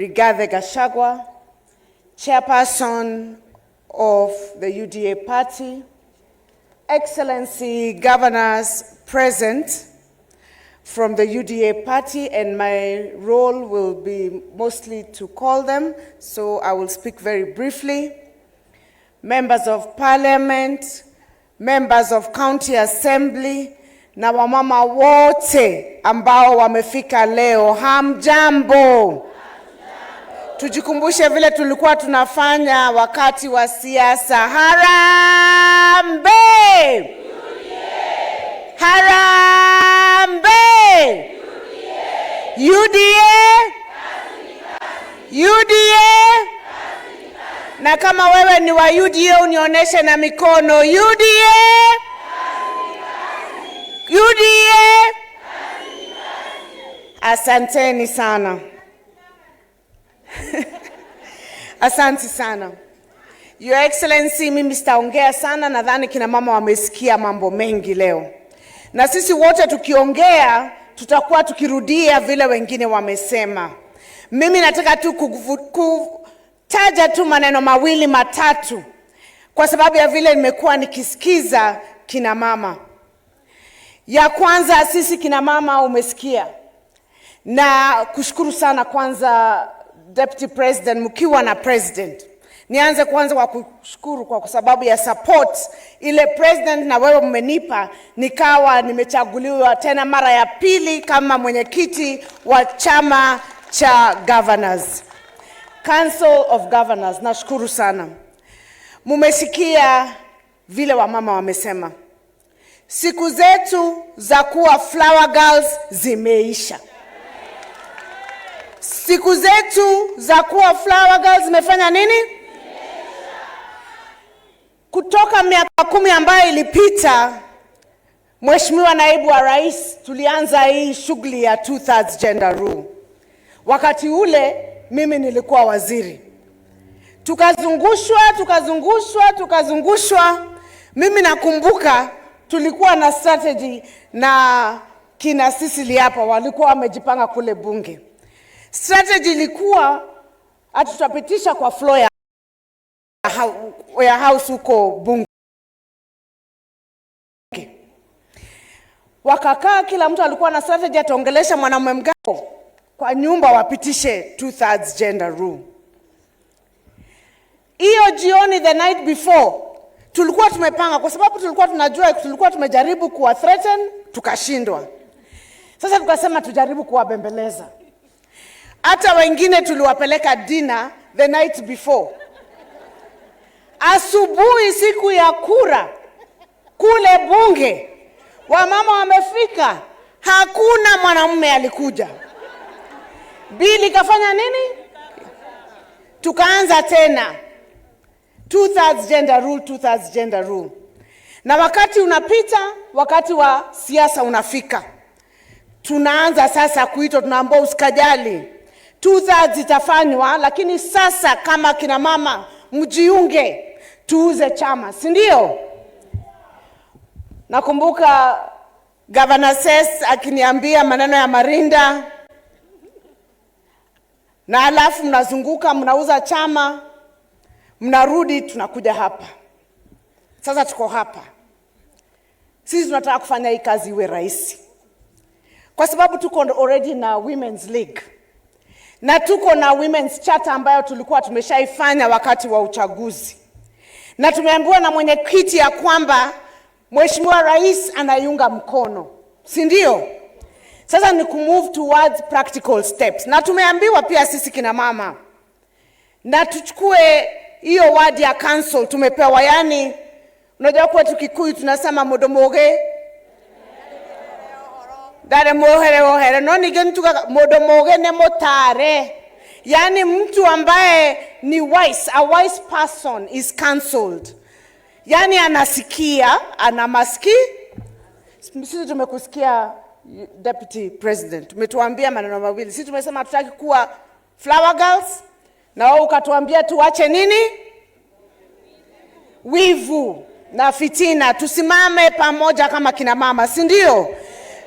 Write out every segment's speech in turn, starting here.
Rigathi Gachagua, Chairperson of the UDA Party, Excellency Governors present from the UDA Party, and my role will be mostly to call them, so I will speak very briefly. Members of Parliament, members of County Assembly, na wamama wote ambao wamefika leo, hamjambo. Tujikumbushe vile tulikuwa tunafanya wakati wa siasa. Harambe! Harambe! UDA! UDA! Na kama wewe ni wa UDA unionyeshe na mikono. UDA! UDA! Asanteni sana. Asante sana. Your Excellency, mimi sitaongea sana, nadhani kina mama wamesikia mambo mengi leo. Na sisi wote tukiongea, tutakuwa tukirudia vile wengine wamesema. Mimi nataka tu kutaja tu maneno mawili matatu, kwa sababu ya vile nimekuwa nikisikiza kina mama. Ya kwanza, sisi kina mama umesikia. Na kushukuru sana kwanza Deputy President mkiwa na President. Nianze kwanza kwa kushukuru kwa sababu ya support ile President na wewe mmenipa, nikawa nimechaguliwa tena mara ya pili kama mwenyekiti wa chama cha Governors, Council of Governors. Nashukuru sana. Mumesikia vile wamama wamesema. Siku zetu za kuwa flower girls zimeisha. Siku zetu za kuwa flower girls zimefanya nini? Kutoka miaka 10 ambayo ilipita, Mheshimiwa Naibu wa Rais, tulianza hii shughuli ya 2/3 gender rule. Wakati ule mimi nilikuwa waziri. Tukazungushwa. Mimi nakumbuka tulikuwa na strategy na kina sisi hapa walikuwa wamejipanga kule bunge. Strategy ilikuwa atutapitisha kwa floor ya house huko bunge. Wakakaa, kila mtu alikuwa na strategy ataongelesha mwanamume mgao kwa nyumba wapitishe 2/3 gender rule. Hiyo jioni, the night before, tulikuwa tumepanga kwa sababu tulikuwa tunajua tulikuwa tumejaribu kuwa threaten tukashindwa. Sasa tukasema tujaribu kuwabembeleza. Hata wengine tuliwapeleka dinner the night before. Asubuhi siku ya kura kule bunge, wamama wamefika, hakuna mwanamume alikuja. Bili kafanya nini? Tukaanza tena 2/3 gender rule, 2/3 gender rule. Na wakati unapita, wakati wa siasa unafika. Tunaanza sasa kuitwa, tunaambiwa usikajali 2/3 itafanywa, lakini sasa kama kina mama mjiunge tuuze chama, si ndio? Nakumbuka Governor Sess akiniambia maneno ya Marinda, na alafu mnazunguka mnauza chama, mnarudi, tunakuja hapa. Sasa tuko hapa. Sisi tunataka kufanya hii kazi iwe rahisi, kwa sababu tuko already na Women's League. Na tuko na Women's Charter ambayo tulikuwa tumeshaifanya wakati wa uchaguzi. Na tumeambiwa na mwenyekiti ya kwamba Mheshimiwa Rais anaiunga mkono, si ndio? Sasa ni kumove towards practical steps. Na tumeambiwa pia sisi kina mama na tuchukue hiyo word ya council tumepewa, yani unajua kwa Kikuyu tunasema modomoge dare mohere no nigentuka modomoge ne motare, yani mtu ambaye ni wise, a wise person is cancelled, yani anasikia, anamaski. Sisi tumekusikia Deputy President, tumetuambia maneno mawili. Sisi tumesema tutaki kuwa flower girls, na wao ukatuambia tuache nini? Wivu na fitina, tusimame pamoja kama kina mama, si ndio?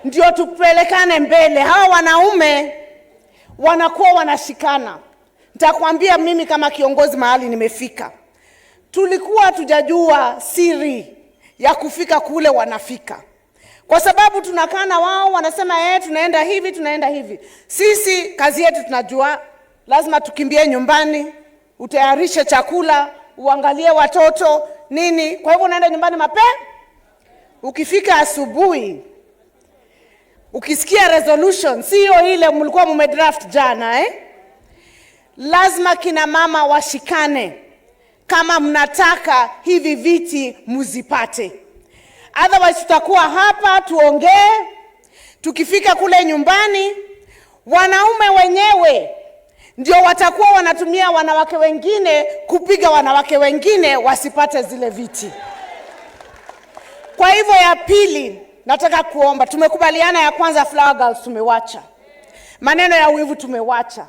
Ndio tupelekane mbele. Hawa wanaume wanakuwa wanashikana. Nitakwambia mimi kama kiongozi mahali nimefika. Tulikuwa tujajua siri ya kufika kule wanafika. Kwa sababu tunakaa na wao wanasema tunaenda hivi, tunaenda hivi. Sisi kazi yetu tunajua, lazima tukimbie nyumbani, utayarishe chakula, uangalie watoto, nini. Kwa hivyo unaenda nyumbani mapema. Ukifika asubuhi, ukisikia resolution, sio ile mlikuwa mmedraft jana lazima kina mama washikane kama mnataka hivi viti muzipate. Otherwise tutakuwa hapa tuongee, tukifika kule nyumbani wanaume wenyewe ndio watakuwa wanatumia wanawake wengine kupiga wanawake wengine wasipate zile viti. Kwa hivyo ya pili nataka kuomba, tumekubaliana ya kwanza Flower Girls tumewacha. Maneno ya wivu tumewacha.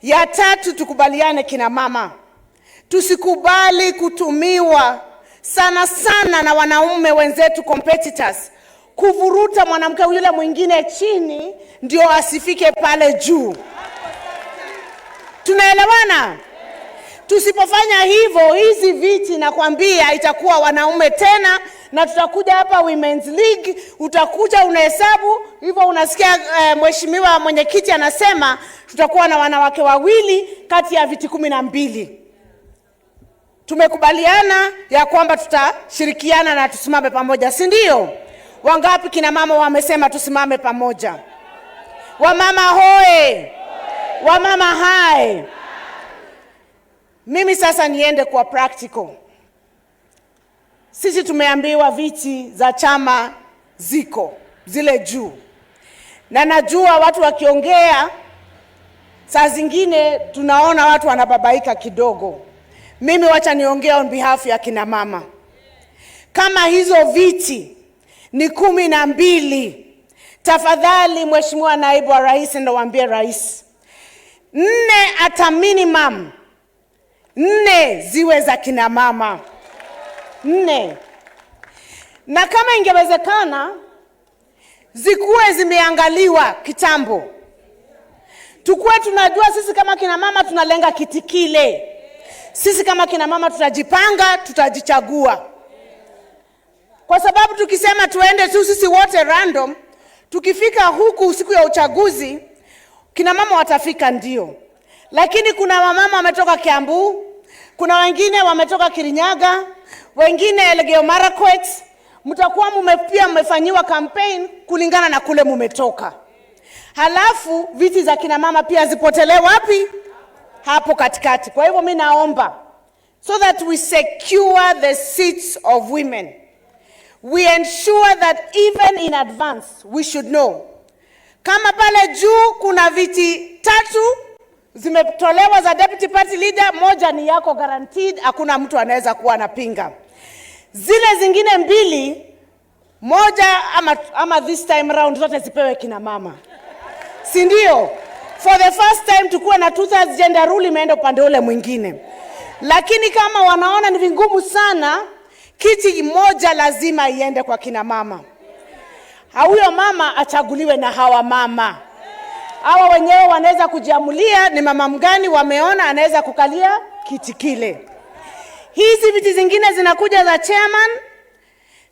Ya tatu tukubaliane kina mama, tusikubali kutumiwa sana sana na wanaume wenzetu competitors kuvuruta mwanamke yule mwingine chini ndio asifike pale juu. Tunaelewana? Tusipofanya hivyo hizi viti nakwambia itakuwa wanaume tena, na tutakuja hapa Women's League, utakuja unahesabu hivyo unasikia mheshimiwa mwenyekiti anasema tutakuwa na wanawake wawili kati ya viti 12. Tumekubaliana ya kwamba tutashirikiana na tusimame pamoja, si ndio? Wangapi kina mama wamesema tusimame pamoja? Wamama hoe! Wamama hai! Mimi sasa niende kwa practical. Sisi tumeambiwa viti za chama ziko zile juu. Na najua watu wakiongea saa zingine tunaona watu wanababaika kidogo. Mimi wacha niongea on behalf ya kina mama. Kama hizo viti ni 12, tafadhali mheshimiwa naibu wa rais ndio waambie rais 4 at minimum 4 ziwe za kina mama. 4. Na kama ingewezekana zikuwe zimeangaliwa kitambo. Tukue tunajua sisi kama kina mama tunalenga kiti kile. Sisi kama kina mama tutajipanga, tutajichagua. Kwa sababu tukisema tuende tu sisi wote random, tukifika huku siku ya uchaguzi, kina mama watafika ndio. Lakini kuna wamama wametoka Kiambu, kuna wengine wametoka Kirinyaga, wengine Elgeyo Marakwet, mtakuwa pia mmefanyiwa campaign kulingana na kule mmetoka. Halafu viti za kina mama pia zipotelee wapi? Hapo katikati. Kwa hivyo mimi naomba, so that we secure the seats of women, we ensure that even in advance we should know. Kama pale juu kuna viti 3 zimetolewa za deputy party leader, 1 ni yako guaranteed, hakuna mtu anaweza kuwa anapinga. Zile zingine 2, 1 ama this time round zote zipewe kina mama. Si ndio? For the first time tukue na 2/3 gender rule imeenda upande ule mwingine. Lakini kama wanaona ni vingumu sana, kiti 1 lazima iende kwa kina mama. Huyo mama achaguliwe na hawa mama. Hawa wenyewe wanaweza kujiamulia ni mama mgani wameona anaweza kukalia kiti kile. Hizi viti zingine zinakuja za chairman.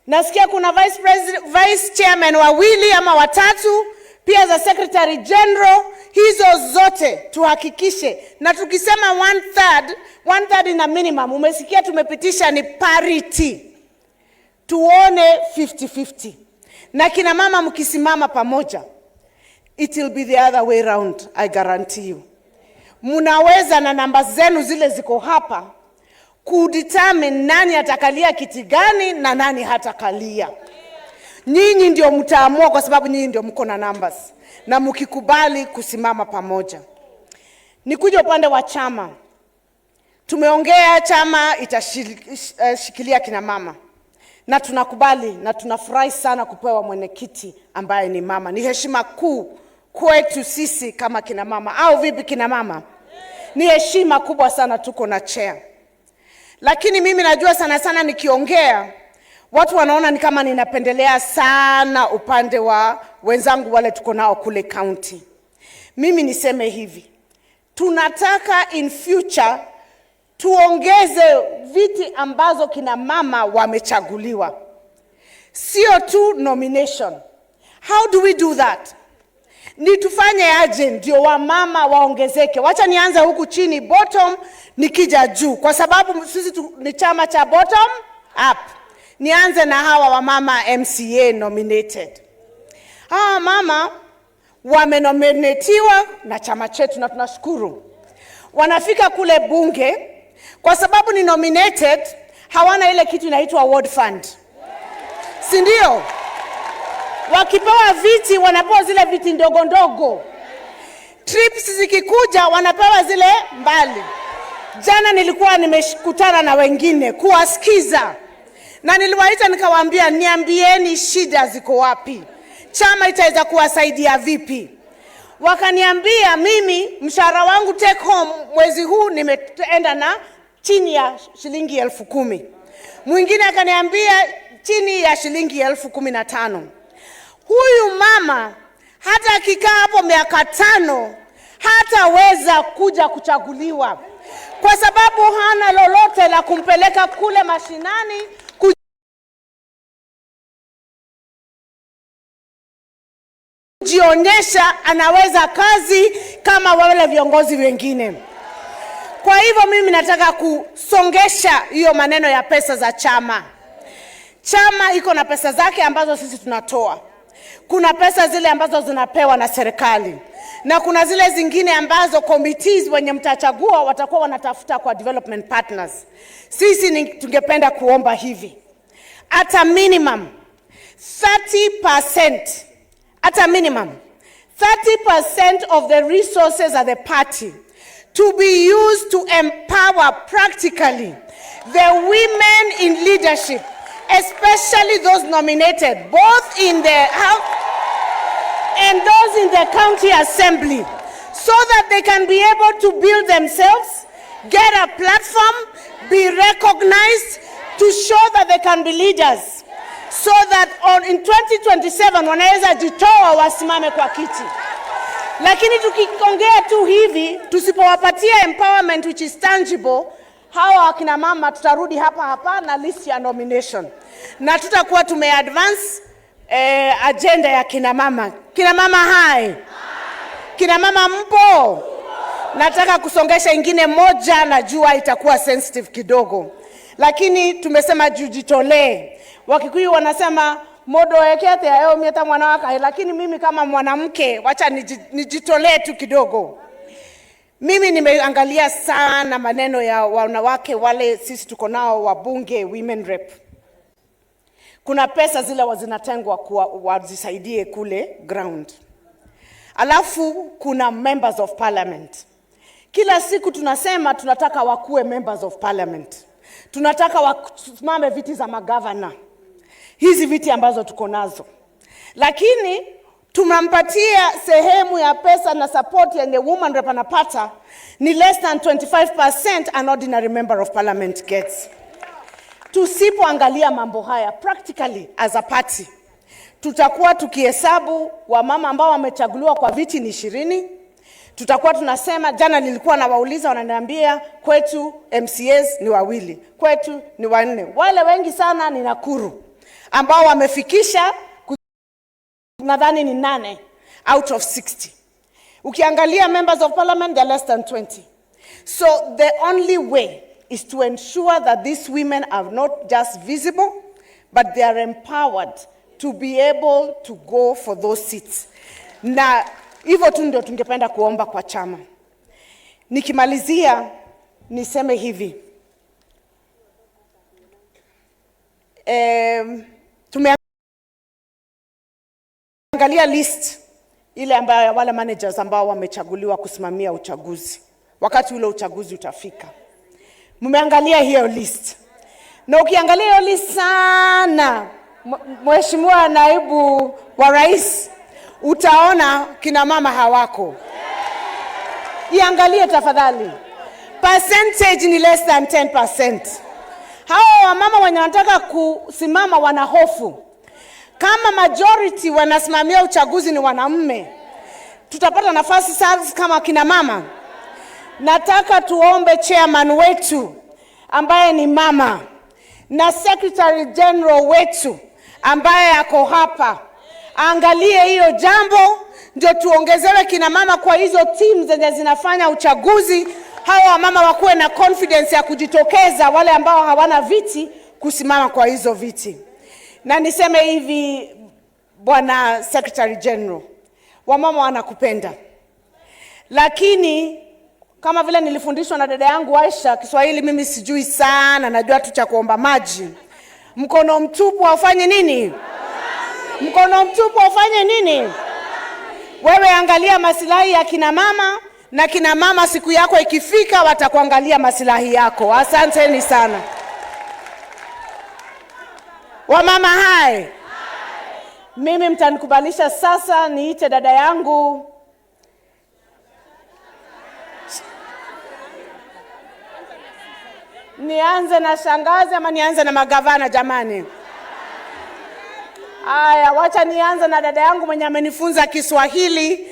Nasikia kuna vice chairman 2 ama 3, pia za secretary general. Hizo zote tuhakikishe, na tukisema 1/3 ina minimum, umesikia tumepitisha ni parity, tuone 50-50. Na kina mama mkisimama pamoja, it will be the other way round, I guarantee you. Munaweza na namba zenu zile ziko hapa kudetermine nani atakalia kiti gani na nani hatakalia. Nyinyi ndio mtaamua kwa sababu nyinyi ndio mko na numbers, na mkikubali kusimama pamoja. Nikuje upande wa chama. Tumeongea chama itashikilia kina mama. Na tunakubali na tunafurahi sana kupewa mwenyekiti ambaye ni mama. Ni heshima kuu kwetu sisi kama kina mama. Au vipi kina mama? Ni heshima kubwa sana tuko na chair. Lakini mimi najua sana sana nikiongea watu wanaona ni kama ninapendelea sana upande wa wenzangu wale tuko nao kule county. Mimi niseme hivi, tunataka in future tuongeze viti ambazo kina mama wamechaguliwa. Sio tu nomination. How do we do that? Ni tufanye aje ndio wamama waongezeke? Wacha nianze huku chini bottom nikija juu, kwa sababu sisi ni chama cha bottom up. Nianze na hawa wamama MCA nominated. Hawa mama wamenominatiwa na chama chetu na tunashukuru. Wanafika kule bunge, kwa sababu ni nominated, hawana ile kitu inaitwa ward fund. Si ndio? Wakipewa viti, wanapewa zile viti ndogo ndogo. Trips zikikuja, wanapewa zile mbali. Jana nilikuwa nimekutana na wengine kuwasikiza. Na niliwaita nikawaambia, niambieni shida ziko wapi? Chama itaweza kuwasaidia vipi? Wakaniambia, mimi mshahara wangu take home mwezi huu nimeenda na chini ya shilingi 10,000. Mwingine akaniambia chini ya shilingi 15,000. Huyu mama hata akikaa hapo miaka 5 hataweza kuja kuchaguliwa, kwa sababu hana lolote la kumpeleka kule mashinani kujionyesha anaweza kazi kama wale viongozi wengine. Kwa hivyo mimi nataka kusongesha hiyo maneno ya pesa za chama. Chama iko na pesa zake ambazo sisi tunatoa. Kuna pesa zile ambazo zinapewa na serikali, na kuna zile zingine ambazo committees wenye mtachagua watakuwa wanatafuta kwa development partners. Sisi tungependa kuomba hivi, at a minimum 30%, at a minimum 30% of the resources of the party to be used to empower practically the women in leadership, especially those nominated both in the House and those in the county assembly, so that they can be able to build themselves, get a platform, be recognized, to show that they can be leaders, so that in 2027 wanaweza jitoa wasimame kwa kiti. Lakini tukiongea tu hivi, tusipowapatia empowerment which is tangible, hawa akina mama tutarudi hapa na list ya nomination, na tutakuwa tumeadvance agenda ya kina mama. Kina mama hai, kina mama mpo? Nataka kusongesha ingine moja, najua itakuwa sensitive kidogo, lakini tumesema jujitolee. Wakikuyu wanasema modo ekete ayo mieta mwanawaka, lakini mimi kama mwanamke wacha nijitolee tu kidogo. Mimi nimeangalia sana maneno ya wanawake wale sisi tuko nao wabunge, women rep. Kuna pesa zile wazinatengwa wazisaidie kule ground. Alafu kuna members of parliament. Kila siku tunasema tunataka wakuwe members of parliament. Tunataka wasimame viti za magavana. Hizi viti ambazo tuko nazo. Lakini tunampatia sehemu ya pesa na support ya woman rep anapata ni less than 25% an ordinary member of parliament gets. Tusipoangalia mambo haya practically as a party, tutakuwa tukihesabu wamama ambao wamechaguliwa kwa viti ni 20. Tutakuwa tunasema, jana nilikuwa na wauliza wananiambia kwetu MCAs ni 2, kwetu ni 4. Wale wengi sana ni Nakuru ambao wamefikisha nadhani ni 8 out of 60. Ukiangalia members of parliament, they're less than 20. So the only way is to ensure that these women are not just visible, but they are empowered to be able to go for those seats. Na hivyo tu ndio tungependa kuomba kwa chama. Nikimalizia niseme hivi. Tumeangalia list ile ambayo wale managers ambao wamechaguliwa kusimamia uchaguzi. Wakati ule uchaguzi utafika. Mmeangalia hiyo list. Na ukiangalia hiyo list sana, Mheshimiwa Naibu wa Rais, utaona kina mama hawako. Iangalie tafadhali. Percentage ni less than 10%. Hao wamama wanataka kusimama wana hofu. Kama majority wanasimamia uchaguzi ni wanaume, tutapata nafasi sasa kama kina mama? nataka tuombe chairman wetu ambaye ni mama na secretary general wetu ambaye ako hapa, angalie hiyo jambo, ndio tuongezewe kina mama kwa hizo teams zenye zinafanya uchaguzi. Hawa mama wakuwe na confidence ya kujitokeza, wale ambao hawana viti kusimama kwa hizo viti. Na niseme hivi, Bwana Secretary General, wamama wanakupenda, lakini kama vile nilifundishwa na dada yangu Aisha, Kiswahili mimi sijui sana, najua tu cha kuomba maji. Mkono mtupu aufanye nini? Mkono mtupu aufanye nini? Wewe angalia maslahi ya kina mama, na kina mama siku yako ikifika watakuangalia maslahi yako. Asanteni sana. Wamama hai, mimi mtanikubalisha sasa niite dada yangu nianze na shangazi ama nianze na magavana jamani? Aya, wacha nianze na dada yangu mwenye amenifunza Kiswahili,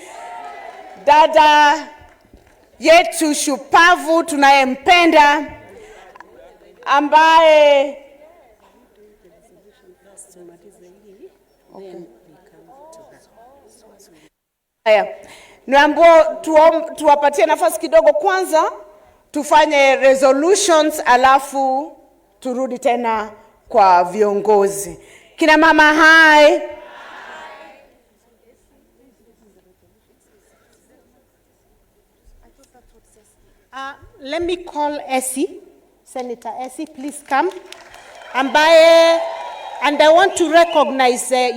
dada yetu shupavu tunayempenda, ambaye Niambo tuwapatie nafasi kidogo kwanza tufanye resolutions, alafu turudi tena kwa viongozi. Kina mama hai. Let me call Essie, Senator Essie, please come. And I want to recognize